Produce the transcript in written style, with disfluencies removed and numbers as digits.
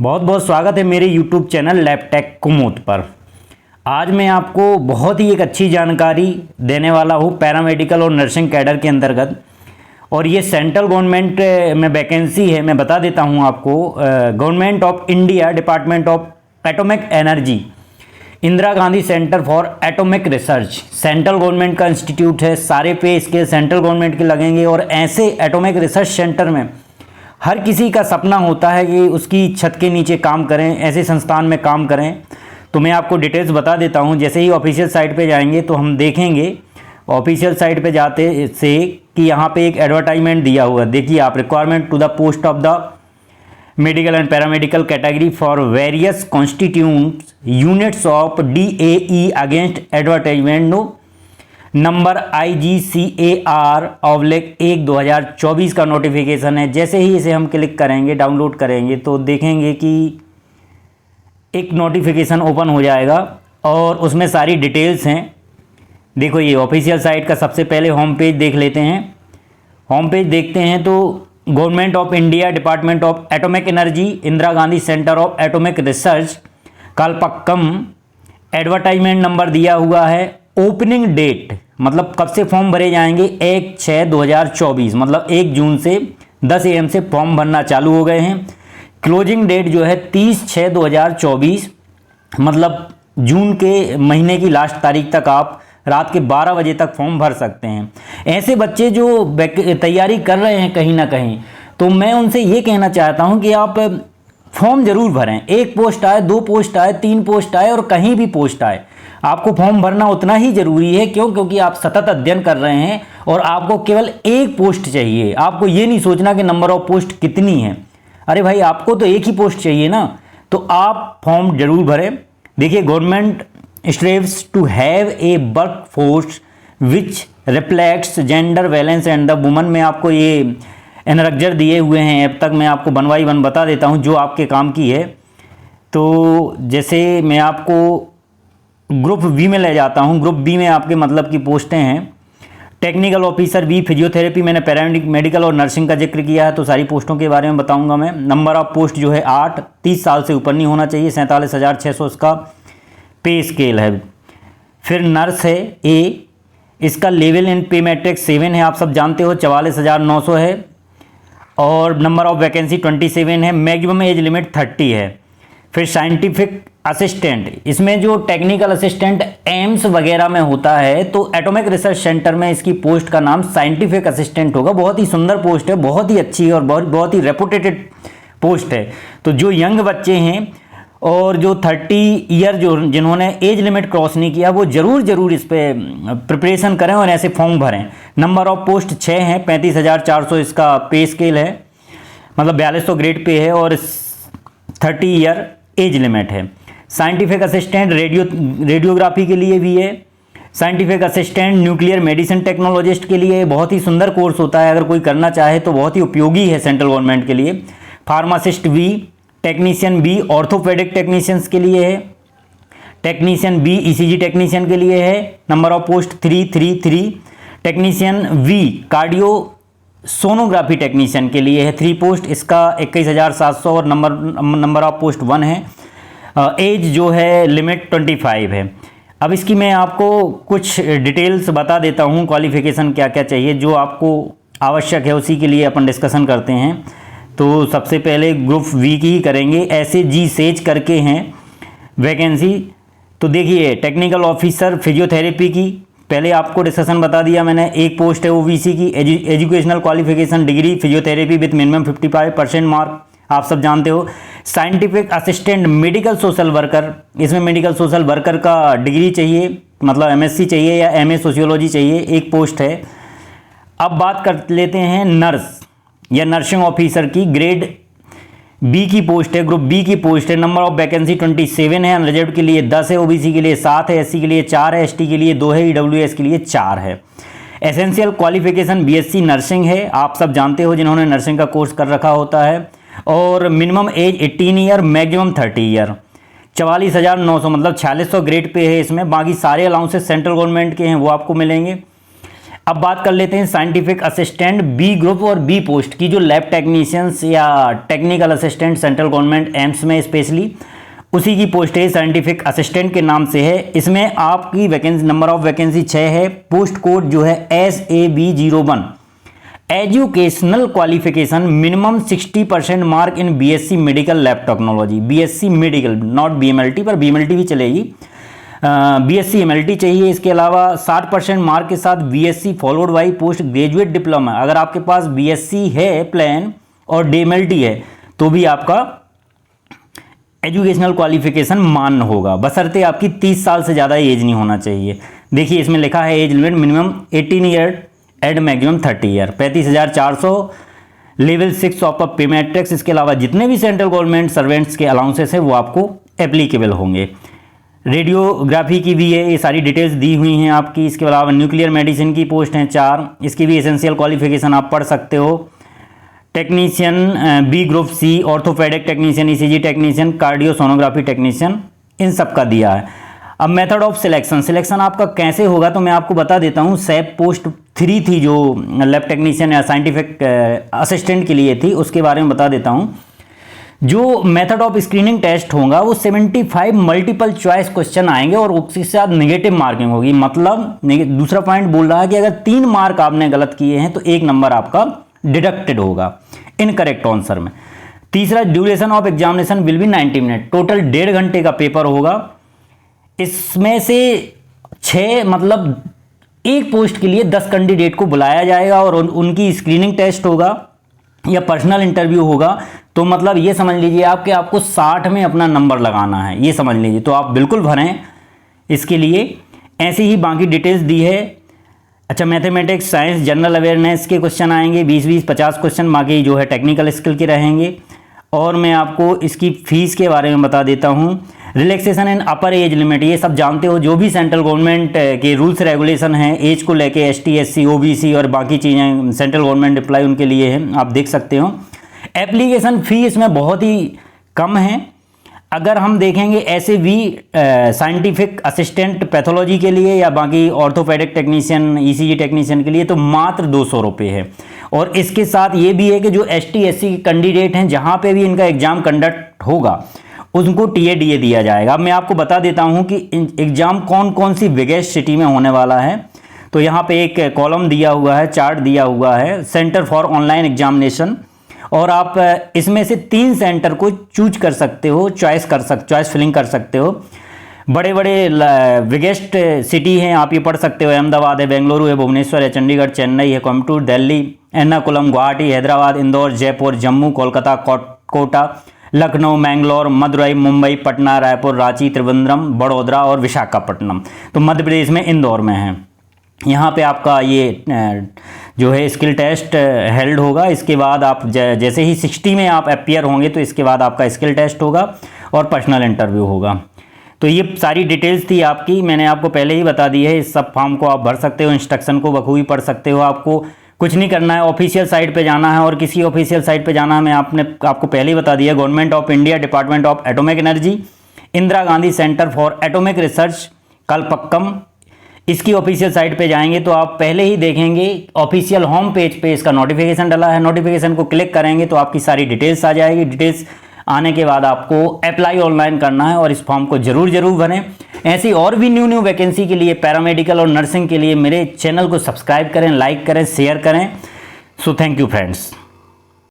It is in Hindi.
बहुत बहुत स्वागत है मेरे YouTube चैनल लैपटेक कुमोद पर। आज मैं आपको बहुत ही एक अच्छी जानकारी देने वाला हूँ पैरामेडिकल और नर्सिंग कैडर के अंतर्गत। और ये सेंट्रल गवर्नमेंट में वैकेंसी है। मैं बता देता हूँ आपको, government of India, department of atomic energy, Indira Gandhi centre for atomic research, central government का इंस्टीट्यूट है। सारे पे इसके सेंट्रल गवर्नमेंट के लगेंगे। और ऐसे एटॉमिक रिसर्च सेंटर में हर किसी का सपना होता है कि उसकी छत के नीचे काम करें, ऐसे संस्थान में काम करें। तो मैं आपको डिटेल्स बता देता हूं। जैसे ही ऑफिशियल साइट पे जाएंगे तो हम देखेंगे ऑफिशियल साइट पे जाते से कि यहाँ पे एक एडवर्टाइजमेंट दिया हुआ है। देखिए आप, requirement to the post of the medical and paramedical category for various constituents units of DAE against advertisement no number IGCAR/1/2024 का नोटिफिकेशन है। जैसे ही इसे हम क्लिक करेंगे, डाउनलोड करेंगे, तो देखेंगे कि एक नोटिफिकेशन ओपन हो जाएगा और उसमें सारी डिटेल्स हैं। देखो ये ऑफिशियल साइट का सबसे पहले होम पेज देख लेते हैं। होम पेज देखते हैं तो government of India, department of atomic energy, Indira Gandhi centre of atomic research, Kalpakkam, advertisement number दिया हुआ है। ओपनिंग डेट मतलब कब से फॉर्म भरे जाएंगे, 1/6/2024, मतलब 1 जून से 10 AM से फॉर्म भरना चालू हो गए हैं। क्लोजिंग डेट जो है 30/6/2024, मतलब जून के महीने की लास्ट तारीख तक आप रात के 12 बजे तक फॉर्म भर सकते हैं। ऐसे बच्चे जो तैयारी कर रहे हैं कहीं ना कहीं, तो मैं उनसे ये कहना चाहता हूं कि आप फॉर्म जरूर भरें। 1 पोस्ट आए, 2 पोस्ट आए, 3 पोस्ट आए और कहीं भी पोस्ट आए, आपको फॉर्म भरना उतना ही जरूरी है। क्यों? क्योंकि आप सतत अध्ययन कर रहे हैं और आपको केवल 1 पोस्ट चाहिए। आपको ये नहीं सोचना कि नंबर ऑफ पोस्ट कितनी है। अरे भाई, आपको तो 1 ही पोस्ट चाहिए ना, तो आप फॉर्म जरूर भरें। देखिए, government strives to have a work force which reflects gender balance and the woman में आपको ये एनरक्जर दिए हुए हैं। अब तक मैं आपको 1 बाय 1 बता देता हूँ जो आपके काम की है। तो जैसे मैं आपको ग्रुप बी में ले जाता हूँ। ग्रुप बी में आपके मतलब की पोस्टें हैं। टेक्निकल ऑफिसर बी, फिजियोथेरेपी, मैंने पैरामेडिकल और नर्सिंग का जिक्र किया है, तो सारी पोस्टों के बारे में बताऊंगा मैं। नंबर ऑफ पोस्ट जो है 8, 30 साल से ऊपर नहीं होना चाहिए। 47,600 इसका पे स्केल है। फिर नर्स है ए, इसका लेवल इन पे मैट्रिक्स 7 है, आप सब जानते हो। 44,900 है। और नंबर ऑफ वैकेंसी 27 है। मैक्सिमम एज लिमिट 30 है। फिर साइंटिफिक असिस्टेंट, इसमें जो टेक्निकल असिस्टेंट एम्स वगैरह में होता है, तो एटॉमिक रिसर्च सेंटर में इसकी पोस्ट का नाम साइंटिफिक असिस्टेंट होगा। बहुत ही सुंदर पोस्ट है, बहुत ही अच्छी और बहुत ही रेपुटेटेड पोस्ट है। तो जो यंग बच्चे हैं और जो 30 ईयर जो जिन्होंने एज लिमिट क्रॉस नहीं किया, वो जरूर इस पर प्रिपरेशन करें और ऐसे फॉर्म भरें। नंबर ऑफ पोस्ट 6 हैं। 35,400 इसका पे स्केल है, मतलब 4200 ग्रेड पे है और 30 ईयर एज लिमिट है। साइंटिफिक असिस्टेंट रेडियोग्राफी के लिए भी है। Scientific assistant nuclear medicine technologist के लिए बहुत ही सुंदर कोर्स होता है। अगर कोई करना चाहे तो बहुत ही उपयोगी है सेंट्रल गवर्नमेंट के लिए। Pharmacist B, technician B orthopedic technicians के लिए है। टेक्नीशियन बी ECG टेक्नीशियन के लिए है। Number of post 333। Technician V cardio sonography technician के लिए है 3 पोस्ट, इसका 21,700 और नंबर ऑफ पोस्ट 1 है। एज जो है लिमिट 25 है। अब इसकी मैं आपको कुछ डिटेल्स बता देता हूँ, क्वालिफिकेशन क्या क्या चाहिए, जो आपको आवश्यक है उसी के लिए अपन डिस्कशन करते हैं। तो सबसे पहले ग्रुप वी की ही करेंगे। ऐसे जी सेज करके हैं वैकेंसी। तो देखिए, टेक्निकल ऑफिसर फिजियोथेरेपी की पहले आपको डिस्कशन बता दिया मैंने। 1 पोस्ट है OBC की। Educational qualification degree physiotherapy with minimum 55% mark, आप सब जानते हो। Scientific assistant medical social worker, इसमें मेडिकल सोशल वर्कर का डिग्री चाहिए, मतलब MSc चाहिए या MA सोशियोलॉजी चाहिए। 1 पोस्ट है। अब बात कर लेते हैं नर्स या नर्सिंग ऑफिसर की। ग्रेड बी की पोस्ट है, ग्रुप बी की पोस्ट है। नंबर ऑफ वैकेंसी 27 है। अनरिजर्व्ड के लिए 10 है, OBC के लिए 7 है, SC के लिए 4 है, ST के लिए 2 है, EWS के लिए 4 है। एसेंशियल क्वालिफिकेशन BSc नर्सिंग है, आप सब जानते हो जिन्होंने नर्सिंग का कोर्स कर रखा होता है। और minimum age 18 year, maximum 30 year. 44,900 मतलब 4600 ग्रेड पे है इसमें। बाकी सारे अलाउंसेस सेंट्रल गवर्नमेंट के हैं, वो आपको मिलेंगे। अब बात कर लेते हैं साइंटिफिक असिस्टेंट बी ग्रुप और बी पोस्ट की, जो लैब टेक्नीशियंस या technical assistant central government AIIMS में स्पेशली उसी की पोस्ट है, साइंटिफिक असिस्टेंट के नाम से है। इसमें आपकी वैकेंसी, नंबर ऑफ वैकेंसी 6 है। पोस्ट कोड जो है SAB01। Educational qualification minimum 60% mark in BSc medical lab technology, BSc medical, not BMLT, पर BMLT भी चलेगी। BSc MLT चाहिए। इसके अलावा 60% मार्क के साथ BSc followed by post graduate diploma. अगर आपके पास BSc है प्लान और DMLT है तो भी आपका एजुकेशनल क्वालिफिकेशन मान्य होगा, बशर्ते आपकी 30 साल से ज़्यादा एज नहीं होना चाहिए। देखिए इसमें लिखा है age limit minimum 18 year and maximum 30 year. 35,400 level 6 of पे मैट्रिक्स। इसके अलावा जितने भी सेंट्रल गवर्नमेंट सर्वेंट्स के अलाउंसेस हैं वो आपको एप्लीकेबल होंगे। रेडियोग्राफी की भी है, ये सारी डिटेल्स दी हुई हैं आपकी। इसके अलावा न्यूक्लियर मेडिसिन की पोस्ट हैं 4, इसकी भी एसेंशियल क्वालिफिकेशन आप पढ़ सकते हो। Technician B group C, orthopaedic technician, ECG technician, cardiosonography technician, इन सब का दिया है। अब मेथड ऑफ सिलेक्शन आपका कैसे होगा तो मैं आपको बता देता हूँ। SAP पोस्ट 3 थी जो लैब टेक्नीशियन या साइंटिफिक असिस्टेंट के लिए थी, उसके बारे में बता देता हूँ। जो मेथड ऑफ स्क्रीनिंग टेस्ट होगा वो 75 मल्टीपल चॉइस क्वेश्चन आएंगे और उसके साथ नेगेटिव मार्किंग होगी। मतलब दूसरा पॉइंट बोल रहा है कि अगर 3 मार्क आपने गलत किए हैं तो 1 नंबर आपका डिडक्टेड होगा इनकरेक्ट आंसर में। तीसरा, duration of examination will be 90 minute. Total 1.5 घंटे का पेपर होगा। इसमें से 6 मतलब एक पोस्ट के लिए 10 कैंडिडेट को बुलाया जाएगा और उनकी स्क्रीनिंग टेस्ट होगा या पर्सनल इंटरव्यू होगा। तो मतलब ये समझ लीजिए आप कि आपको 60 में अपना नंबर लगाना है, ये समझ लीजिए। तो आप बिल्कुल भरें इसके लिए। ऐसी ही बाकी डिटेल्स दी है। अच्छा, मैथमेटिक्स, साइंस, जनरल अवेयरनेस के क्वेश्चन आएंगे 20-20, 50 क्वेश्चन, बाकी जो है टेक्निकल स्किल के रहेंगे। और मैं आपको इसकी फ़ीस के बारे में बता देता हूँ। Relaxation and upper age limit, ये सब जानते हो, जो भी सेंट्रल गवर्नमेंट के रूल्स रेगुलेशन हैं एज को लेके, ST SC OBC और बाकी चीज़ें सेंट्रल गवर्नमेंट अप्लाई उनके लिए हैं, आप देख सकते हो। एप्लीकेशन फ़ी इसमें बहुत ही कम है। अगर हम देखेंगे ऐसे भी साइंटिफिक असिस्टेंट पैथोलॉजी के लिए या बाकी ऑर्थोपेडिक टेक्नीशियन, ECG टेक्नीशियन के लिए तो मात्र 200 रुपये है। और इसके साथ ये भी है कि जो ST SC कैंडिडेट हैं जहाँ पे भी इनका एग्ज़ाम कंडक्ट होगा उनको TA/DA दिया जाएगा। अब मैं आपको बता देता हूँ कि एग्ज़ाम कौन कौन सी बिगेस्ट सिटी में होने वाला है। तो यहाँ पे एक कॉलम दिया हुआ है, चार्ट दिया हुआ है, सेंटर फॉर ऑनलाइन एग्जामिनेशन। और आप इसमें से 3 सेंटर को चूज कर सकते हो, चॉइस फिलिंग कर सकते हो। बड़े बड़े बिगेस्ट सिटी हैं, आप ये पढ़ सकते हो। अहमदाबाद है, बेंगलुरु है, भुवनेश्वर है, चंडीगढ़, चेन्नई है, कोयम्बटूर, दिल्ली, एर्नाकुलम, गुवाहाटी, हैदराबाद, इंदौर, जयपुर, जम्मू, कोलकाता, कोटा, लखनऊ, मैंगलोर, मदुरई, मुंबई, पटना, रायपुर, रांची, त्रिवेंद्रम, बड़ोदरा और विशाखापट्टनम। तो मध्य प्रदेश में इंदौर में है। यहाँ पे आपका ये जो है स्किल टेस्ट हेल्ड होगा। इसके बाद आप जैसे ही 60 में आप अपीयर होंगे तो इसके बाद आपका स्किल टेस्ट होगा और पर्सनल इंटरव्यू होगा। तो ये सारी डिटेल्स थी आपकी, मैंने आपको पहले ही बता दी है। इस सब फॉर्म को आप भर सकते हो, इंस्ट्रक्शन को बखूबी पढ़ सकते हो। आपको कुछ नहीं करना है, ऑफिशियल साइट पे जाना है। और किसी ऑफिशियल साइट पे जाना है मैं आपको पहले ही बता दिया, government of India, department of atomic energy, Indira Gandhi centre for atomic research, Kalpakkam, इसकी ऑफिशियल साइट पे जाएंगे तो आप पहले ही देखेंगे ऑफिशियल होम पेज पे इसका नोटिफिकेशन डला है। नोटिफिकेशन को क्लिक करेंगे तो आपकी सारी डिटेल्स आ जाएगी। डिटेल्स आने के बाद आपको अप्लाई ऑनलाइन करना है और इस फॉर्म को जरूर भरें। ऐसी और भी न्यू वैकेंसी के लिए, पैरामेडिकल और नर्सिंग के लिए मेरे चैनल को सब्सक्राइब करें, लाइक करें, शेयर करें। So thank you friends.